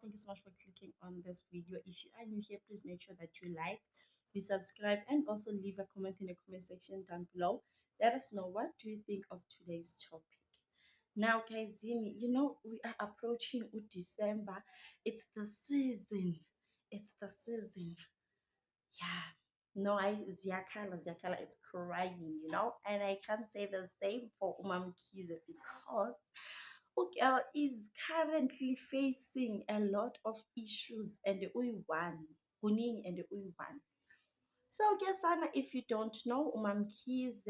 Thank you so much for clicking on this video. If you are new here, please make sure that you like, you subscribe, and also leave a comment in the comment section down below. Let us know what do you think of today's topic. Now, guys, we are approaching December. It's the season. It's the season. Yeah. No, Ziakala, it's crying. And I can't say the same for Umam Kiza because Ugel is currently facing a lot of issues and one, Kuning and one. So, Gesana, if you don't know, Umam Kize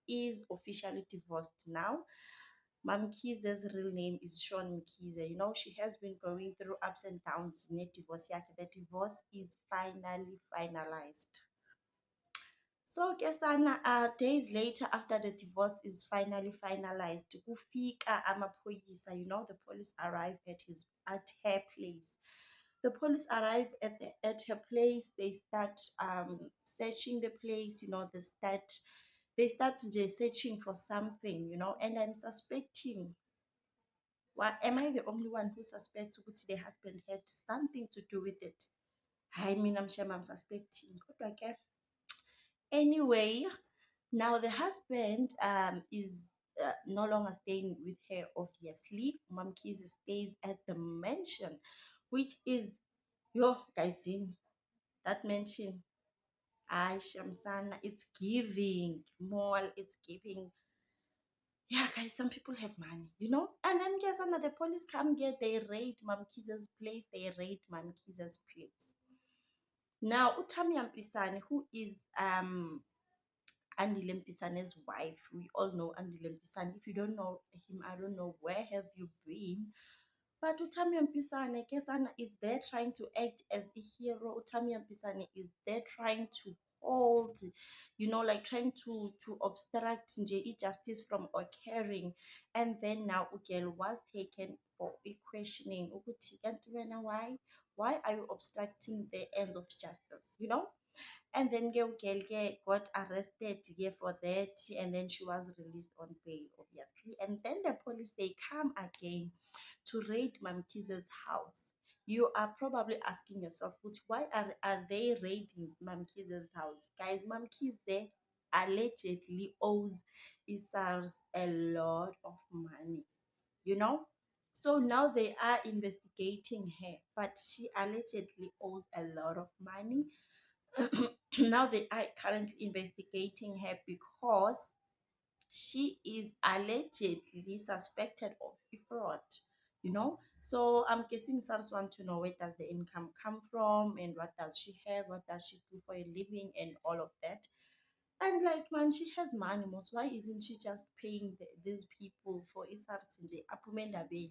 is officially divorced now. Mam Kize's real name is Sean Mkize. She has been going through ups and downs in a divorce. The divorce is finally finalized. So Kesana, days later after the divorce is finally finalized, kufika amaphoyisa, the police arrive at her place. The police arrive at her place. They start searching the place. They start just searching for something. And I'm suspecting. Why am I the only one who suspects the husband had something to do with it? I mean, I'm sure I'm suspecting. Okay. Anyway, now the husband is no longer staying with her, obviously. Mom Kiz stays at the mansion, which is, yo, guys, in that mansion. I Shamsana, it's giving mall, it's giving. Yeah, guys, some people have money. And then guys, the police come get, they raid Mom Kiz's place, they raid Mom Kiz's place. Now, Utami Ampisani, who is Andile Mpisane's wife. We all know Andile Mpisane. If you don't know him, I don't know where have you been. But Utami Mpisane, Kesana is there trying to act as a hero. Utami Mpisane is there trying to hold, like trying to obstruct justice from occurring. And then now Ugel was taken for a questioning. Why? Why are you obstructing the ends of justice? And then Gelge got arrested for that, and then she was released on bail, obviously. And then the police, they come again to raid Mamkize's house. You are probably asking yourself, why are they raiding Mamkize's house? Guys, Mamkize allegedly owes Isars a lot of money. So now they are investigating her, but she allegedly owes a lot of money. Now they are currently investigating her because she is allegedly suspected of fraud. So I'm guessing SARS want to know where does the income come from and what does she have, what does she do for a living and all of that. And like, man, she has money most. Why isn't she just paying these people for SARS in the Apumenda Bay?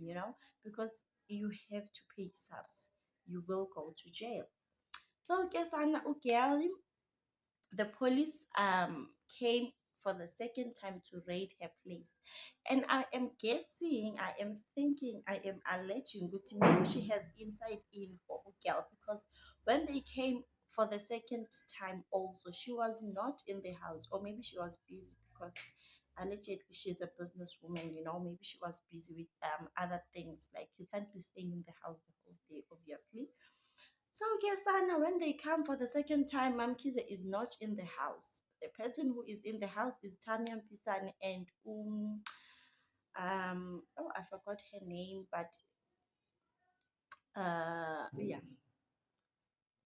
Because you have to pay SARS. You will go to jail. So guess Anna Ugali, the police came for the second time to raid her place, and I am guessing, I am thinking, I am alleging that maybe she has inside in for Ugel, because when they came for the second time also, she was not in the house, or maybe she was busy because allegedly she's a businesswoman. Maybe she was busy with other things, like you can't be staying in the house the whole day, obviously. So Kesana, when they come for the second time, Mam Kize is not in the house. The person who is in the house is Tanya Pisani and oh, I forgot her name, but yeah.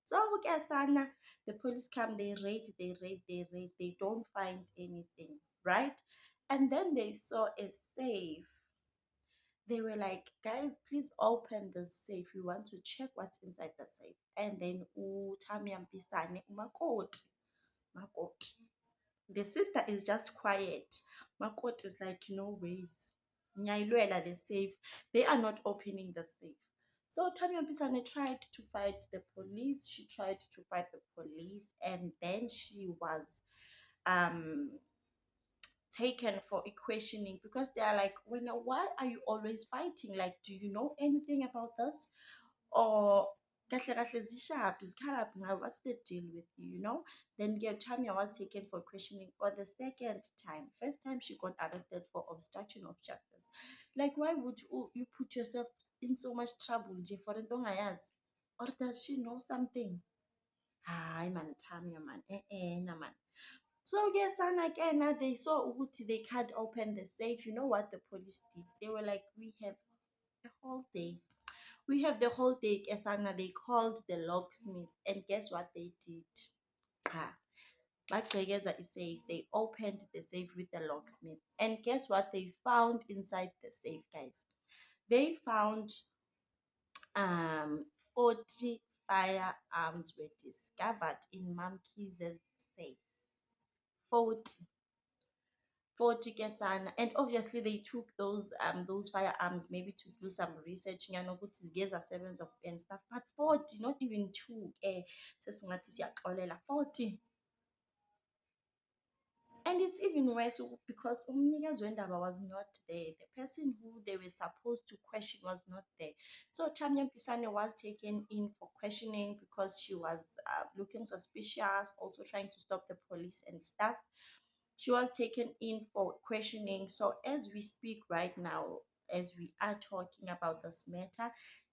So Kesana, the police come, they raid, they don't find anything, right? And then they saw a safe. They were like, guys, please open the safe. We want to check what's inside the safe. And then Tami Pisane umakoti. Makoti. The sister is just quiet. Makoti is like, no ways. Nyailwela the safe. They are not opening the safe. So Tami Pisane tried to fight the police. She tried to fight the police, and then she was um taken for a questioning, because they are like, well, now, why are you always fighting? Like, do you know anything about this? Or kahle kahle zishaphi, zikhalaphi ngawe, what's the deal with you? Then Tamia was taken for questioning for the second time. First time she got arrested for obstruction of justice. Like, why would you put yourself in so much trouble nje for into ongayazi? Or does she know something? Hayi man, Tamia man, na man. So ke sana ke na, they saw ukuthi they can't open the safe. You know what the police did? They were like, we have the whole day. We have the whole day, ke sana. They called the locksmith, and guess what they did? Ha. Bagcekeza safe. They opened the safe with the locksmith. And guess what they found inside the safe, guys? They found um 40 firearms were discovered in Mamkiz's safe. 40. 40 kesana, and obviously they took those firearms maybe to do some research ngiyano ukuthi zigezasebenza and stuff, but 40, not even two sesingathi siyaxolela 40. And it's even worse because umnikazi wendaba was not there. The person who they were supposed to question was not there. So Tanya Pisane was taken in for questioning because she was looking suspicious, also trying to stop the police and stuff. She was taken in for questioning. So as we speak right now, as we are talking about this matter,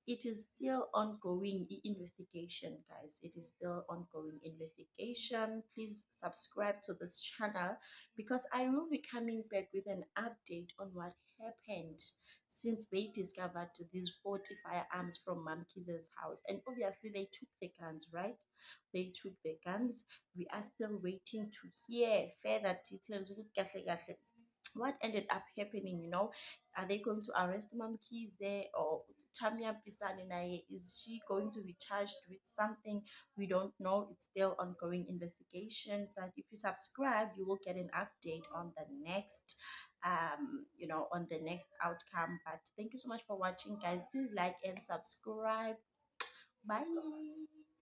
it is still ongoing investigation, guys. It is still ongoing investigation. Please subscribe to this channel because I will be coming back with an update on what happened since they discovered these 40 firearms from Mamkiz's house. And obviously they took the guns, right? They took the guns. We are still waiting to hear further details. What ended up happening, are they going to arrest Mamkize, or Tamia Pisani naye, is she going to be charged with something? We don't know. It's still ongoing investigation. But if you subscribe, you will get an update on the next on the next outcome. But thank you so much for watching, guys. Please like and subscribe. Bye.